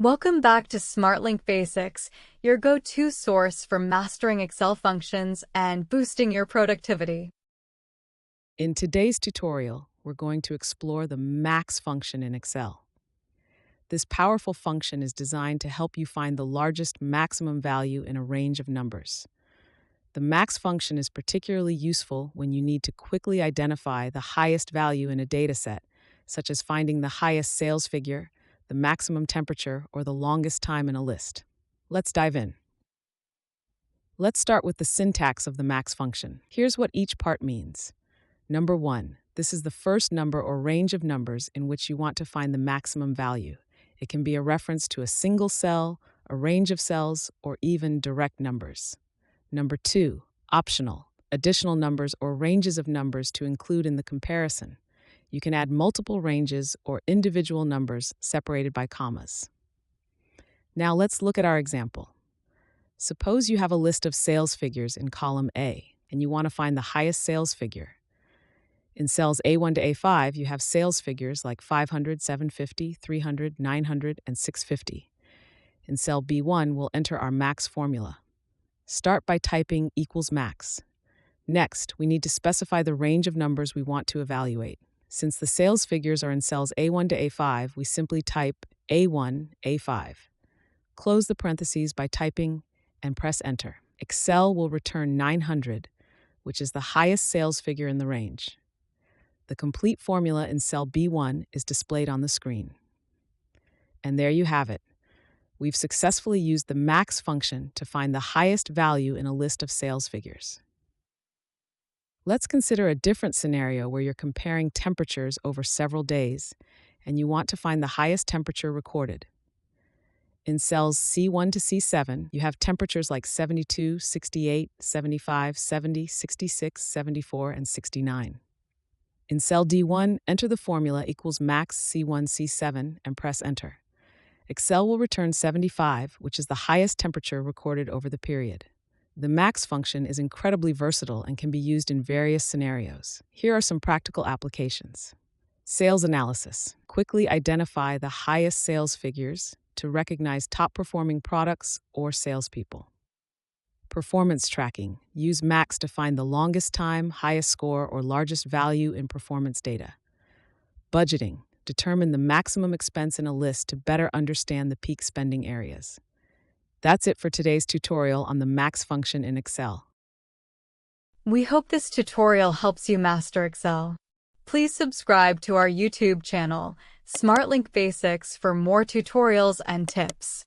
Welcome back to SmartLink Basics, your go-to source for mastering Excel functions and boosting your productivity. In today's tutorial, we're going to explore the max function in Excel. This powerful function is designed to help you find the largest maximum value in a range of numbers. The max function is particularly useful when you need to quickly identify the highest value in a dataset, such as finding the highest sales figure, the maximum temperature, or the longest time in a list. Let's dive in. Let's start with the syntax of the max function. Here's what each part means. Number 1. This is the first number or range of numbers in which you want to find the maximum value. It can be a reference to a single cell, a range of cells, or even direct numbers. Number 2. Optional. Additional numbers or ranges of numbers to include in the comparison. You can add multiple ranges or individual numbers separated by commas. Now let's look at our example. Suppose you have a list of sales figures in column A, and you want to find the highest sales figure. In cells A1 to A5, you have sales figures like 500, 750, 300, 900, and 650. In cell B1, we'll enter our max formula. Start by typing equals max. Next, we need to specify the range of numbers we want to evaluate. Since the sales figures are in cells A1 to A5, we simply type A1, A5. Close the parentheses by typing and press enter. Excel will return 900, which is the highest sales figure in the range. The complete formula in cell B1 is displayed on the screen. And there you have it. We've successfully used the max function to find the highest value in a list of sales figures. Let's consider a different scenario where you're comparing temperatures over several days, and you want to find the highest temperature recorded. In cells C1 to C7, you have temperatures like 72, 68, 75, 70, 66, 74, and 69. In cell D1, enter the formula equals max C1 C7 and press enter. Excel will return 75, which is the highest temperature recorded over the period. The max function is incredibly versatile and can be used in various scenarios. Here are some practical applications. Sales analysis. Quickly identify the highest sales figures to recognize top-performing products or salespeople. Performance tracking. Use max to find the longest time, highest score, or largest value in performance data. Budgeting. Determine the maximum expense in a list to better understand the peak spending areas. That's it for today's tutorial on the max function in Excel. We hope this tutorial helps you master Excel. Please subscribe to our YouTube channel, SmartLink Basics, for more tutorials and tips.